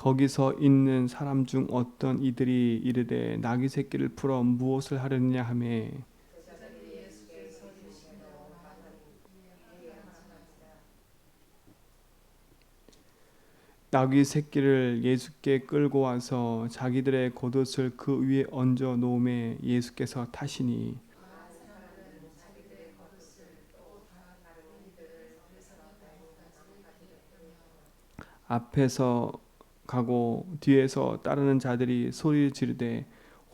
거기서 있는 사람 중 어떤 이들이 이르되 나귀 새끼를 풀어 무엇을 하려느냐 하매 나귀 새끼를 예수께 끌고 와서 자기들의 겉옷을 그 위에 얹어 놓음에 예수께서 타시니 앞에서 가고 뒤에서 따르는 자들이 소리 지르되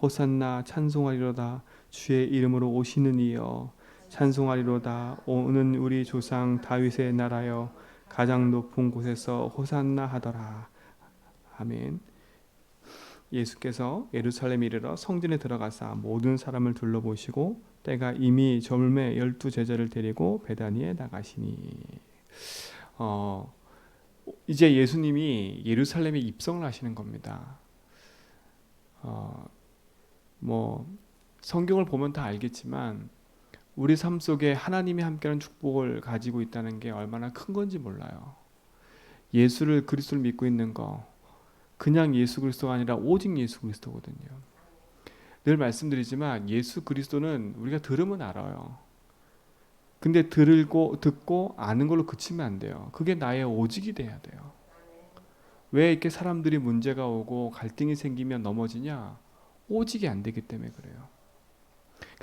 호산나 찬송하리로다 주의 이름으로 오시는 이여 찬송하리로다 오는 우리 조상 다윗의 나라여 가장 높은 곳에서 호산나 하더라. 아멘. 예수께서 예루살렘에 이르러 성전에 들어가사 모든 사람을 둘러보시고 때가 이미 저물매 12 제자를 데리고 베다니에 나가시니 이제 예수님이 예루살렘에 입성을 하시는 겁니다. 뭐 성경을 보면 다 알겠지만 우리 삶 속에 하나님이 함께하는 축복을 가지고 있다는 게 얼마나 큰 건지 몰라요. 예수를 그리스도를 믿고 있는 거 그냥 예수 그리스도가 아니라 오직 예수 그리스도거든요. 늘 말씀드리지만 예수 그리스도는 우리가 들으면 알아요. 근데 듣고 아는 걸로 그치면 안 돼요. 그게 나의 오직이 돼야 돼요. 왜 이렇게 사람들이 문제가 오고 갈등이 생기면 넘어지냐? 오직이 안 되기 때문에 그래요.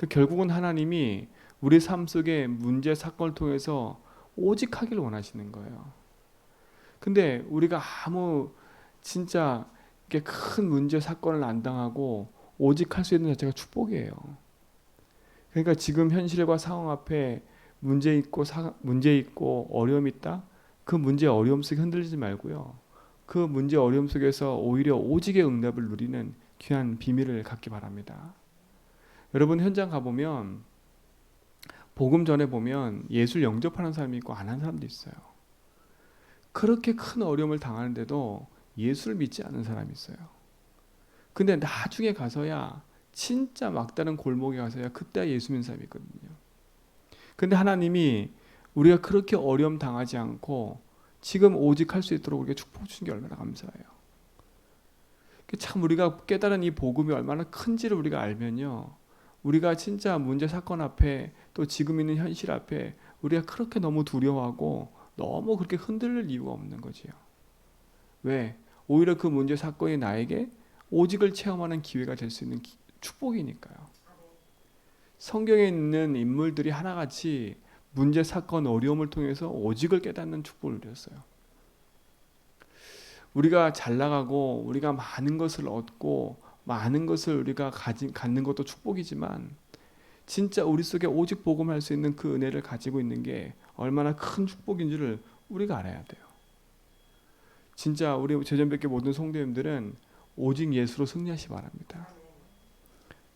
결국은 하나님이 우리 삶 속의 문제 사건을 통해서 오직하기를 원하시는 거예요. 근데 우리가 아무 진짜 이렇게 큰 문제 사건을 안 당하고 오직할 수 있는 자체가 축복이에요. 그러니까 지금 현실과 상황 앞에 문제 있고 어려움 있다. 그 문제 어려움 속에 흔들리지 말고요. 그 문제 어려움 속에서 오히려 오직의 응답을 누리는 귀한 비밀을 갖기 바랍니다. 여러분 현장 가보면 복음 전에 보면 예술 영접하는 사람이 있고 안 하는 사람도 있어요. 그렇게 큰 어려움을 당하는데도 예수를 믿지 않는 사람이 있어요. 근데 나중에 가서야 진짜 막다른 골목에 가서야 그때 예수 믿는 사람이 있거든요. 근데 하나님이 우리가 그렇게 어려움 당하지 않고 지금 오직 할 수 있도록 우리가 축복 주신 게 얼마나 감사해요. 참 우리가 깨달은 이 복음이 얼마나 큰지를 우리가 알면요. 우리가 진짜 문제 사건 앞에 또 지금 있는 현실 앞에 우리가 그렇게 너무 두려워하고 너무 그렇게 흔들릴 이유가 없는 거지요. 왜? 오히려 그 문제 사건이 나에게 오직을 체험하는 기회가 될 수 있는 축복이니까요. 성경에 있는 인물들이 하나같이 문제 사건 어려움을 통해서 오직을 깨닫는 축복을 누렸어요. 우리가 잘 나가고 우리가 많은 것을 얻고 많은 것을 우리가 갖는 것도 축복이지만 진짜 우리 속에 오직 복음할 수 있는 그 은혜를 가지고 있는 게 얼마나 큰 축복인지를 우리가 알아야 돼요. 진짜 우리 제전백교 모든 성도님들은 오직 예수로 승리하시 바랍니다.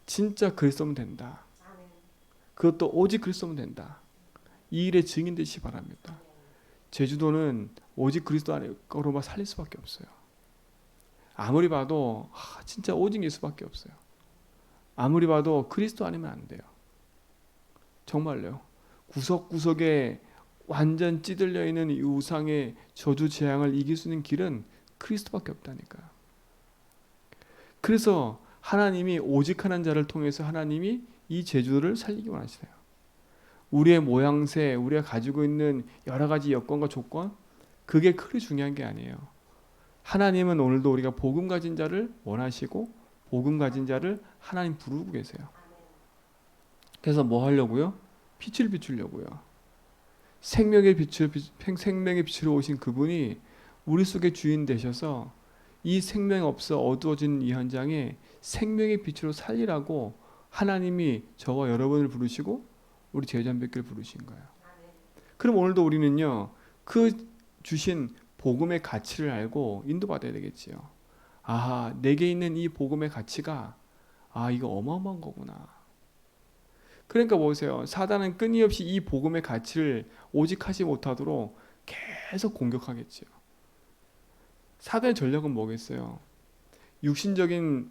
진짜 그리스도면 된다. 그것도 오직 그리스도면 된다. 이 일의 증인 되시기 바랍니다. 제주도는 오직 그리스도 안으로만 살릴 수밖에 없어요. 아무리 봐도 진짜 오직 예수밖에 없어요. 아무리 봐도 그리스도 아니면 안 돼요. 정말요. 구석구석에 완전 찌들려 있는 이 우상의 저주 재앙을 이길 수 있는 길은 그리스도밖에 없다니까요. 그래서 하나님이 오직하는 자를 통해서 하나님이 이 제주도를 살리기 원하시네요. 우리의 모양새, 우리가 가지고 있는 여러 가지 여건과 조건, 그게 그리 중요한 게 아니에요. 하나님은 오늘도 우리가 복음 가진 자를 원하시고 복음 가진 자를 하나님 부르고 계세요. 그래서 뭐 하려고요? 빛을 비추려고요. 생명의 빛으로 오신 그분이 우리 속에 주인 되셔서 이 생명이 없어 어두워진 이 현장에 생명의 빛으로 살리라고 하나님이 저와 여러분을 부르시고 우리 제자백교를 부르신 거예요. 그럼 오늘도 우리는요, 그 주신 복음의 가치를 알고 인도받아야 되겠지요. 아, 내게 있는 이 복음의 가치가 이거 어마어마한 거구나. 그러니까 보세요. 사단은 끊임없이 이 복음의 가치를 오직하지 못하도록 계속 공격하겠지요. 사단의 전략은 뭐겠어요? 육신적인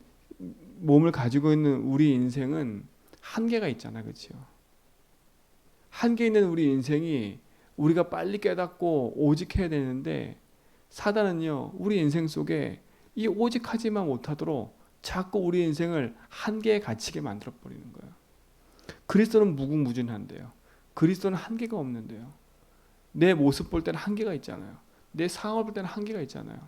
몸을 가지고 있는 우리 인생은 한계가 있잖아, 그렇죠? 한계 있는 우리 인생이 우리가 빨리 깨닫고 오직해야 되는데 사단은요, 우리 인생 속에 이 오직 하지만 못하도록 자꾸 우리 인생을 한계에 갇히게 만들어 버리는 거예요. 그리스도는 무궁무진한데요. 그리스도는 한계가 없는데요. 내 모습 볼 때는 한계가 있잖아요. 내 상황을 볼 때는 한계가 있잖아요.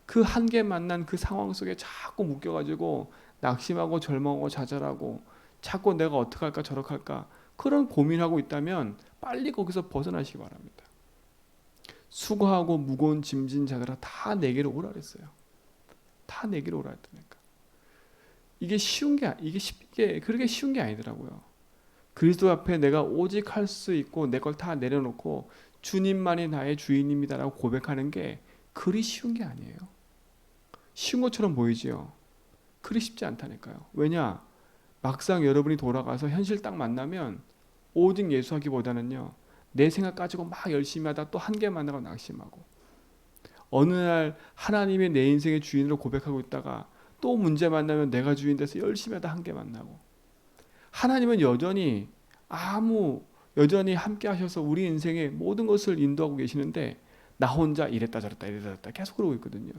그 한계 만난 그 상황 속에 자꾸 묶여가지고 낙심하고 절망하고 좌절하고 자꾸 내가 어떻게 할까 저렇게 할까 그런 고민하고 있다면 빨리 거기서 벗어나시기 바랍니다. 수고하고 무거운 짐진 자들아 다 내게로 오라 그랬어요. 다 내게로 오라 했다니까. 이게 그렇게 쉬운 게 아니더라고요. 그리스도 앞에 내가 오직 할 수 있고 내 걸 다 내려놓고 주님만이 나의 주인입니다라고 고백하는 게 그리 쉬운 게 아니에요. 쉬운 것처럼 보이지요. 그리 쉽지 않다니까요. 왜냐? 막상 여러분이 돌아가서 현실 딱 만나면 오직 예수하기보다는요. 내 생각 가지고 막 열심히 하다 또 한계 만나고 낙심하고 어느 날 하나님이 내 인생의 주인으로 고백하고 있다가 또 문제 만나면 내가 주인 돼서 열심히 하다 한계 만나고 하나님은 여전히 함께 하셔서 우리 인생의 모든 것을 인도하고 계시는데 나 혼자 이랬다 저랬다 계속 그러고 있거든요.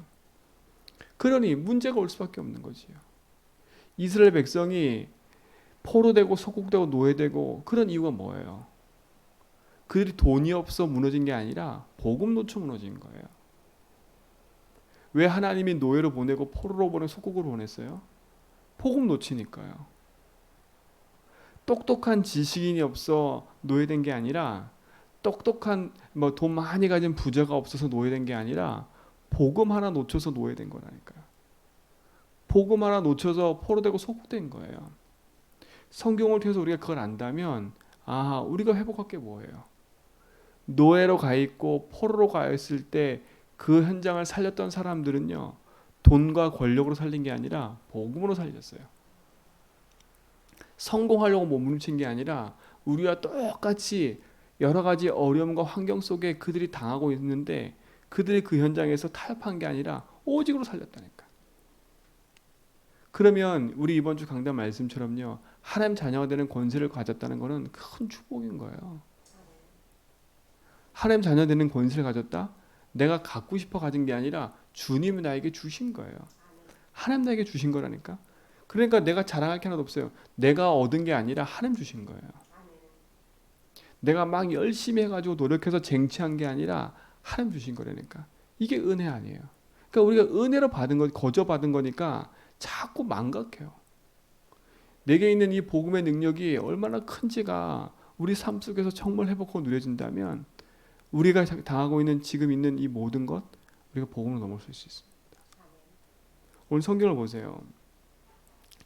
그러니 문제가 올 수밖에 없는 거지요. 이스라엘 백성이 포로되고 소국되고 노예되고 그런 이유가 뭐예요? 그들이 돈이 없어 무너진 게 아니라 복음 놓쳐 무너진 거예요. 왜 하나님이 노예로 보내고 포로로 보내고 소국으로 보냈어요? 복음 놓치니까요. 똑똑한 지식인이 없어 노예된 게 아니라 똑똑한 돈 많이 가진 부자가 없어서 노예된 게 아니라 복음 하나 놓쳐서 노예된 거라니까요. 복음 하나 놓쳐서 포로되고 소국된 거예요. 성경을 통해서 우리가 그걸 안다면 우리가 회복할 게 뭐예요? 노예로 가 있고 포로로 가 있을 때 그 현장을 살렸던 사람들은요. 돈과 권력으로 살린 게 아니라 복음으로 살렸어요. 성공하려고 몸부림친 게 아니라 우리와 똑같이 여러 가지 어려움과 환경 속에 그들이 당하고 있는데 그들이 그 현장에서 타협한 게 아니라 오직으로 살렸다니까. 그러면 우리 이번 주 강단 말씀처럼요. 하나님 자녀가 되는 권세를 가졌다는 것은 큰 축복인 거예요. 하나님 자녀 되는 권세를 가졌다? 내가 갖고 싶어 가진 게 아니라 주님이 나에게 주신 거예요. 하나님 나에게 주신 거라니까. 그러니까 내가 자랑할 게 하나도 없어요. 내가 얻은 게 아니라 하나님 주신 거예요. 내가 막 열심히 해가지고 노력해서 쟁취한 게 아니라 하나님 주신 거라니까. 이게 은혜 아니에요. 그러니까 우리가 은혜로 받은 거, 거저 받은 거니까 자꾸 망각해요. 내게 있는 이 복음의 능력이 얼마나 큰지가 우리 삶 속에서 정말 회복하고 누려진다면 우리가 당하고 있는 지금 있는 이 모든 것 우리가 복음으로 넘어설 수 있습니다. 오늘 성경을 보세요.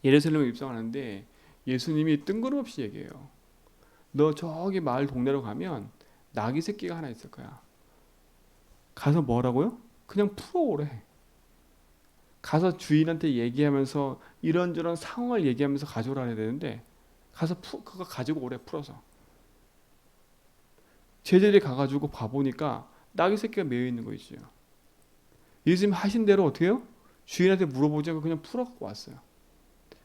예루살렘에 입성하는데 예수님이 뜬금없이 얘기해요. 너 저기 마을 동네로 가면 나귀 새끼가 하나 있을 거야. 가서 뭐라고요? 그냥 풀어오래. 가서 주인한테 얘기하면서 이런저런 상황을 얘기하면서 가져오라 해야 되는데 가서 그거 가지고 오래 풀어서. 제자들이 가가지고 봐보니까 나귀 새끼가 매여 있는 거 있죠. 예수님 하신 대로 어떻게 해요? 주인한테 물어보지 않고 그냥 풀어갖고 왔어요.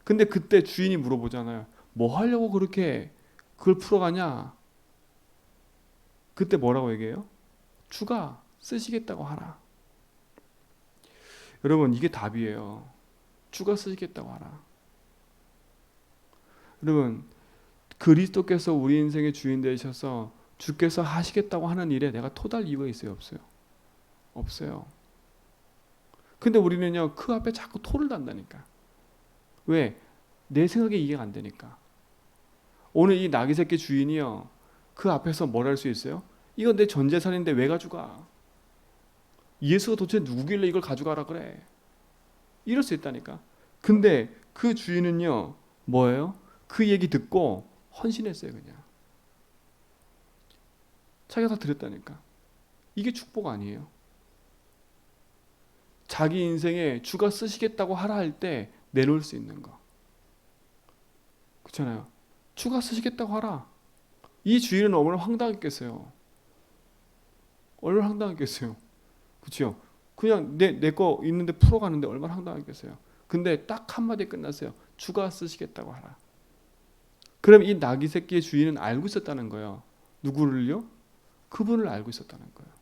근데 그때 주인이 물어보잖아요. 뭐 하려고 그렇게 그걸 풀어가냐? 그때 뭐라고 얘기해요? 주가 쓰시겠다고 하라. 여러분 이게 답이에요. 주가 쓰시겠다고 하라. 여러분 그리스도께서 우리 인생의 주인 되셔서 주께서 하시겠다고 하는 일에 내가 토달 이유가 있어요? 없어요? 없어요. 근데 우리는요 그 앞에 자꾸 토를 단다니까. 왜? 내 생각에 이해가 안 되니까. 오늘 이 나귀 새끼 주인이요 그 앞에서 뭘 할 수 있어요? 이건 내 전 재산인데 왜 가져가? 예수가 도대체 누구길래 이걸 가져가라 그래? 이럴 수 있다니까. 근데 그 주인은요 뭐예요? 그 얘기 듣고 헌신했어요. 그냥 자기가 다 드렸다니까. 이게 축복 아니에요? 자기 인생에 주가 쓰시겠다고 하라 할 때 내놓을 수 있는 거. 그렇잖아요. 주가 쓰시겠다고 하라. 이 주인은 얼마나 황당했겠어요. 얼마나 황당했겠어요. 그렇죠? 그냥 내 거 있는데 풀어가는데 얼마나 황당했겠어요. 근데 딱 한마디 끝났어요. 주가 쓰시겠다고 하라. 그럼 이 나귀 새끼의 주인은 알고 있었다는 거예요. 누구를요? 그분을 알고 있었다는 거예요.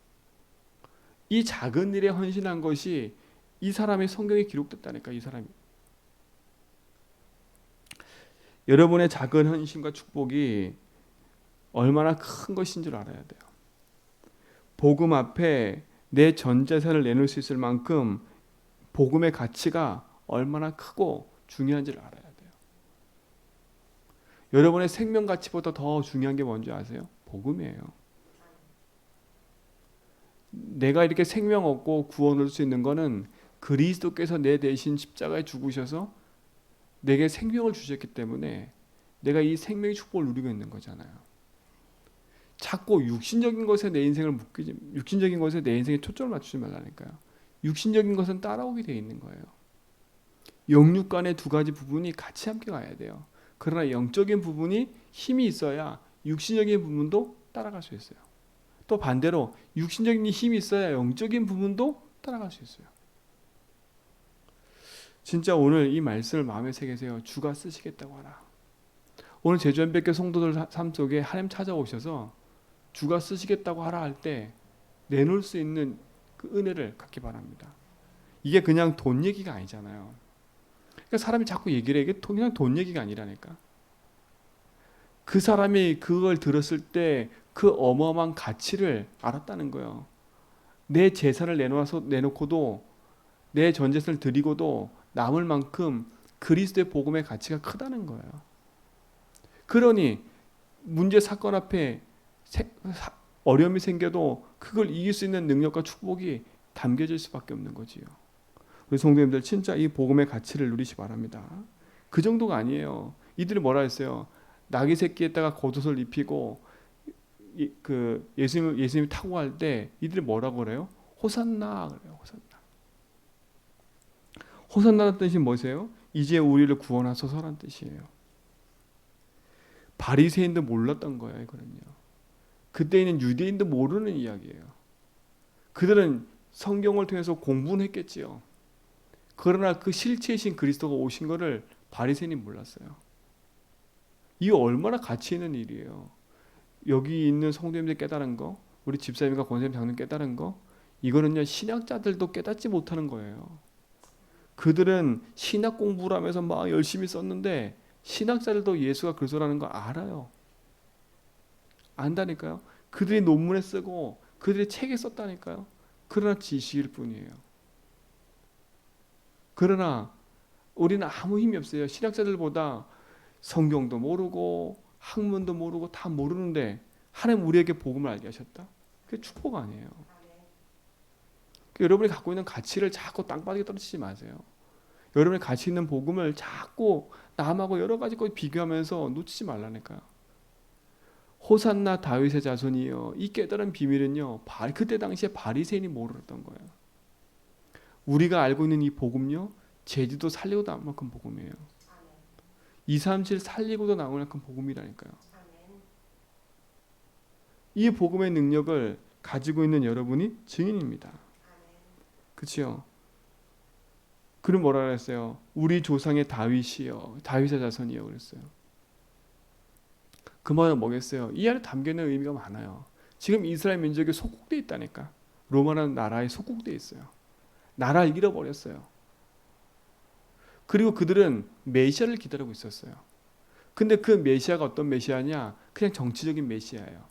이 작은 일에 헌신한 것이 이 사람이 성경에 기록됐다니까. 이 사람이. 여러분의 작은 헌신과 축복이 얼마나 큰 것인 줄 알아야 돼요. 복음 앞에 내 전 재산을 내놓을 수 있을 만큼 복음의 가치가 얼마나 크고 중요한지를 알아야 돼요. 여러분의 생명 가치보다 더 중요한 게 뭔지 아세요? 복음이에요. 내가 이렇게 생명 얻고 구원 얻을 수 있는 거는 그리스도께서 내 대신 십자가에 죽으셔서 내게 생명을 주셨기 때문에 내가 이 생명의 축복을 누리고 있는 거잖아요. 자꾸 육신적인 것에 내 인생을 묶이지, 육신적인 것에 내 인생에 초점을 맞추지 말라니까요. 육신적인 것은 따라오게 돼 있는 거예요. 영육 간의 두 가지 부분이 같이 함께 가야 돼요. 그러나 영적인 부분이 힘이 있어야 육신적인 부분도 따라갈 수 있어요. 또 반대로 육신적인 힘이 있어야 영적인 부분도 따라갈 수 있어요. 진짜 오늘 이 말씀을 마음에 새기세요. 주가 쓰시겠다고 하라. 오늘 제주한백교 성도들 삶 속에 하나님 찾아오셔서 주가 쓰시겠다고 하라 할 때 내놓을 수 있는 그 은혜를 갖기 바랍니다. 이게 그냥 돈 얘기가 아니잖아요. 그러니까 사람이 자꾸 얘기를 해. 이게 그냥 돈 얘기가 아니라니까. 그 사람이 그걸 들었을 때 그 어마어마한 가치를 알았다는 거예요. 내 재산을 내놓고도 내 전 재산을 드리고도 남을 만큼 그리스도의 복음의 가치가 크다는 거예요. 그러니 문제 사건 앞에 어려움이 생겨도 그걸 이길 수 있는 능력과 축복이 담겨질 수밖에 없는 거지요. 우리 성도님들 진짜 이 복음의 가치를 누리시 바랍니다. 그 정도가 아니에요. 이들이 뭐라 했어요? 나귀 새끼에다가 겉옷을 입히고 예수님이 타고 갈 때 이들이 뭐라고 그래요? 호산나 그래요. 호산나. 호산나는 뜻이 뭐세요? 이제 우리를 구원하소서란 뜻이에요. 바리새인도 몰랐던 거예요. 이거는요. 그때 있는 유대인도 모르는 이야기예요. 그들은 성경을 통해서 공부는 했겠지요. 그러나 그 실체이신 그리스도가 오신 것을 바리새인이 몰랐어요. 이게 얼마나 가치 있는 일이에요. 여기 있는 성도님들 깨달은 거, 우리 집사님과 권사님 장로님 깨달은 거, 이거는요 신학자들도 깨닫지 못하는 거예요. 그들은 신학 공부를 하면서 막 열심히 썼는데 신학자들도 예수가 그리스도라는 거 알아요. 안다니까요. 그들이 논문에 쓰고 그들이 책에 썼다니까요. 그러나 지식일 뿐이에요. 그러나 우리는 아무 힘이 없어요. 신학자들보다 성경도 모르고 학문도 모르고 다 모르는데 하나님 우리에게 복음을 알게 하셨다. 그게 축복 아니에요. 여러분이 갖고 있는 가치를 자꾸 땅바닥에 떨어뜨리지 마세요. 여러분이 가치 있는 복음을 자꾸 남하고 여러 가지 것 비교하면서 놓치지 말라니까요. 호산나 다윗의 자손이요. 이 깨달은 비밀은요. 그때 당시에 바리새인이 모르던 거예요. 우리가 알고 있는 이 복음요. 제주도 살리고 나올 만큼 복음이에요. 237 살리고도 나올 만큼 복음이라니까요. 이 복음의 능력을 가지고 있는 여러분이 증인입니다. 그렇죠? 그럼 뭐라 그랬어요? 우리 조상의 다윗이요. 다윗의 자손이요. 그랬어요. 그 말은 뭐겠어요? 이 안에 담겨있는 의미가 많아요. 지금 이스라엘 민족이 속국돼 있다니까. 로마라는 나라에 속국돼 있어요. 나라를 잃어버렸어요. 그리고 그들은 메시아를 기다리고 있었어요. 근데 그 메시아가 어떤 메시아냐? 그냥 정치적인 메시아예요.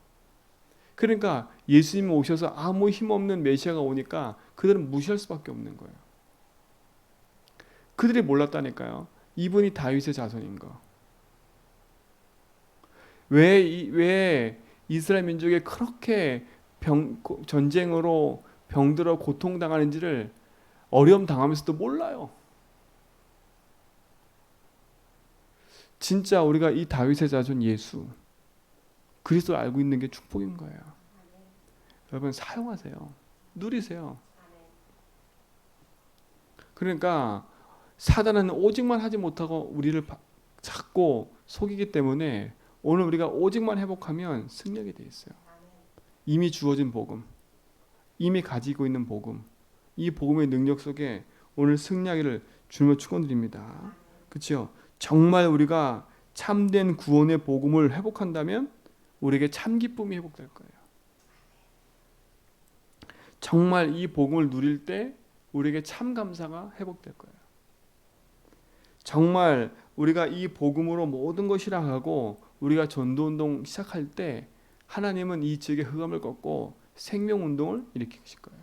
그러니까 예수님이 오셔서 아무 힘없는 메시아가 오니까 그들은 무시할 수밖에 없는 거예요. 그들이 몰랐다니까요. 이분이 다윗의 자손인 거. 왜 이스라엘 민족이 그렇게 전쟁으로 병들어 고통당하는지를 어려움 당하면서도 몰라요. 진짜 우리가 이 다윗의 자손 예수 그리스도를 알고 있는 게 축복인 거예요. 여러분 사용하세요. 누리세요. 그러니까 사단은 오직만 하지 못하고 우리를 자꾸 속이기 때문에 오늘 우리가 오직만 회복하면 승리하게 돼 있어요. 이미 주어진 복음, 이미 가지고 있는 복음, 이 복음의 능력 속에 오늘 승리하기를 주님을 축원드립니다. 그렇죠? 정말 우리가 참된 구원의 복음을 회복한다면 우리에게 참 기쁨이 회복될 거예요. 정말 이 복음을 누릴 때 우리에게 참 감사가 회복될 거예요. 정말 우리가 이 복음으로 모든 것이라 하고 우리가 전도운동 시작할 때 하나님은 이 지역의 흑암을 꺾고 생명운동을 일으키실 거예요.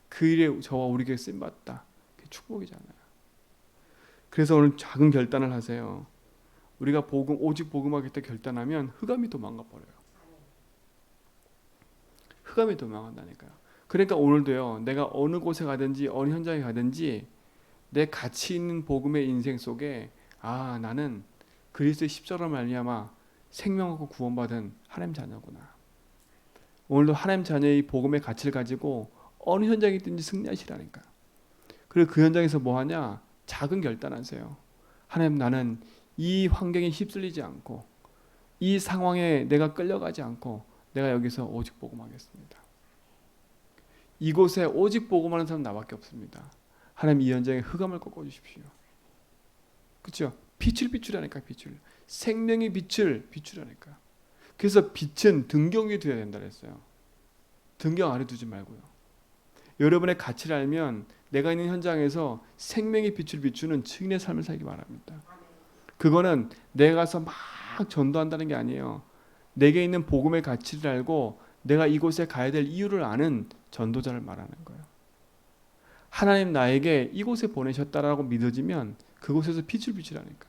그 일에 저와 우리에게 쓰임받다. 그게 축복이잖아요. 그래서 오늘 작은 결단을 하세요. 우리가 오직 복음하겠다 결단하면 흑암이 도망가 버려요. 흑암이 도망간다니까요. 그러니까 오늘도요. 내가 어느 곳에 가든지 어느 현장에 가든지 내 가치 있는 복음의 인생 속에 나는 그리스도의 십자가로 말미암아 생명하고 구원받은 하나님 자녀구나. 오늘도 하나님 자녀의 복음의 가치를 가지고 어느 현장에 있든지 승리하시라니까. 그리고 그 현장에서 뭐하냐? 작은 결단하세요. 하나님, 나는 이 환경에 휩쓸리지 않고 이 상황에 내가 끌려가지 않고 내가 여기서 오직 복음하겠습니다. 이곳에 오직 복음하는 사람 나밖에 없습니다. 하나님, 이 현장에 흑암을 꺾어주십시오. 그렇죠? 빛을 비추라니까. 빛을, 생명의 빛을 비추라니까. 그래서 빛은 등경 위에 둬야 된다 그랬어요. 등경 아래 두지 말고요. 여러분의 가치를 알면 내가 있는 현장에서 생명의 빛을 비추는 증인의 삶을 살기 바랍니다. 그거는 내가 가서 막 전도한다는 게 아니에요. 내게 있는 복음의 가치를 알고 내가 이곳에 가야 될 이유를 아는 전도자를 말하는 거예요. 하나님 나에게 이곳에 보내셨다라고 믿어지면 그곳에서 빛을 비추라니까.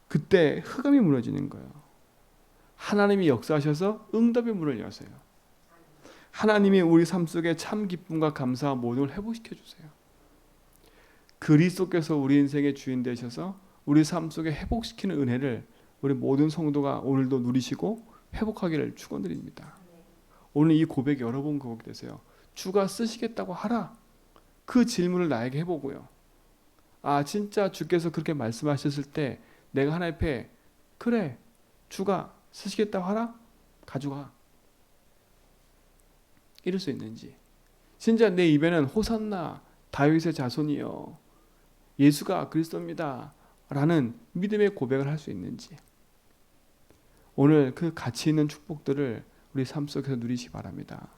그때 흑암이 무너지는 거예요. 하나님이 역사하셔서 응답의 문을 여세요. 하나님이 우리 삶 속에 참 기쁨과 감사와 모든 걸 회복시켜 주세요. 그리스도께서 우리 인생의 주인 되셔서 우리 삶 속에 회복시키는 은혜를 우리 모든 성도가 오늘도 누리시고 회복하기를 축원드립니다. 오늘 이 고백 여러분 고백 되세요. 주가 쓰시겠다고 하라. 그 질문을 나에게 해보고요. 진짜 주께서 그렇게 말씀하셨을 때 내가 하나님 앞에 그래 주가 쓰시겠다고 하라? 가져가. 이럴 수 있는지. 진짜 내 입에는 호산나 다윗의 자손이여 예수가 그리스도입니다 라는 믿음의 고백을 할 수 있는지. 오늘 그 가치 있는 축복들을 우리 삶 속에서 누리시기 바랍니다.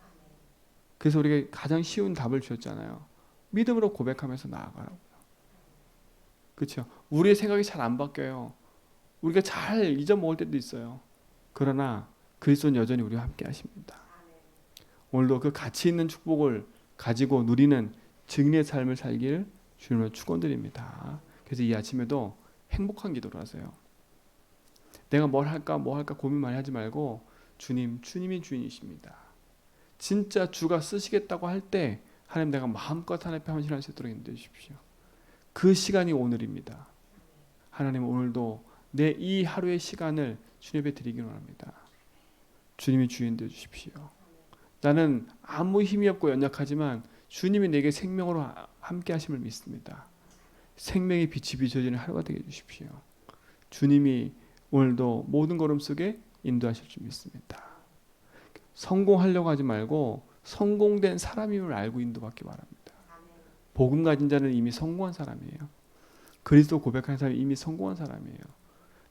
그래서 우리가 가장 쉬운 답을 주셨잖아요. 믿음으로 고백하면서 나아가라고요. 그렇죠? 우리의 생각이 잘 안 바뀌어요. 우리가 잘 잊어먹을 때도 있어요. 그러나 그리스도는 여전히 우리와 함께 하십니다. 오늘도 그 가치 있는 축복을 가지고 누리는 증인의 삶을 살기를 주님으로 축원드립니다. 그래서 이 아침에도 행복한 기도를 하세요. 내가 뭐 할까 고민 많이 하지 말고 주님이 주인이십니다. 진짜 주가 쓰시겠다고 할 때 하나님 내가 마음껏 하나님 앞에 헌신할 수 있도록 인도해 주십시오. 그 시간이 오늘입니다. 하나님 오늘도 내 이 하루의 시간을 주님 앞에 드리기 원합니다. 주님이 주인 되어 주십시오. 나는 아무 힘이 없고 연약하지만 주님이 내게 생명으로 함께 하심을 믿습니다. 생명의 빛이 비춰지는 하루가 되게 해주십시오. 주님이 오늘도 모든 걸음 속에 인도하실 줄 믿습니다. 성공하려고 하지 말고 성공된 사람임을 알고 인도받기 바랍니다. 복음 가진 자는 이미 성공한 사람이에요. 그리스도 고백하는 사람이 이미 성공한 사람이에요.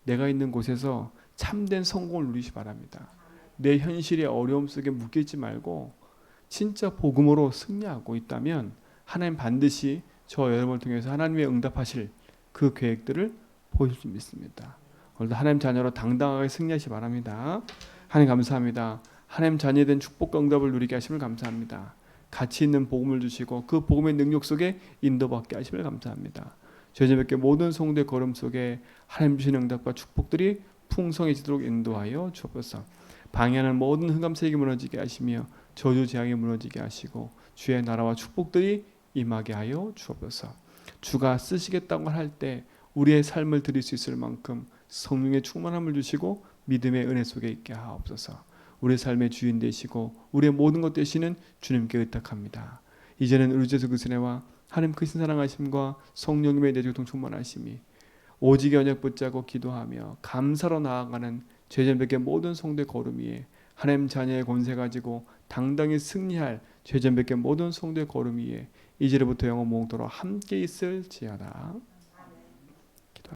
내가 있는 곳에서 참된 성공을 누리시 바랍니다. 내 현실의 어려움 속에 묶이지 말고 진짜 복음으로 승리하고 있다면 하나님 반드시 저 여러분을 통해서 하나님의 응답하실 그 계획들을 보여줄 줄 믿습니다. 오늘도 하나님 자녀로 당당하게 승리하시 바랍니다. 하나님 감사합니다. 하나님 자녀에 대한 축복과 응답을 누리게 하심을 감사합니다. 가치 있는 복음을 주시고 그 복음의 능력 속에 인도받게 하심을 감사합니다. 저희들께 모든 성도의 걸음 속에 하나님 주신 응답과 축복들이 풍성해지도록 인도하여 주옵소서. 방해하는 모든 흑암 세력이 무너지게 하시며 저주 재앙이 무너지게 하시고 주의 나라와 축복들이 임하게 하여 주옵소서. 주가 쓰시겠다고 할 때 우리의 삶을 드릴 수 있을 만큼 성령의 충만함을 주시고 믿음의 은혜 속에 있게 하옵소서. 우리의 삶의 주인 되시고 우리의 모든 것 되시는 주님께 의탁합니다. 이제는 우리 주 예수 그리스도의 은혜와 하나님 크신 사랑하심과 성령님의 내주통 충만하심이 오직의 언약 붙잡고 기도하며 감사로 나아가는 죄전백의 모든 성도의 걸음 위에 하나님 자녀의 권세 가지고 당당히 승리할 죄전백의 모든 성도의 걸음 위에 이제부터 영원 몽도로 함께 있을지어다.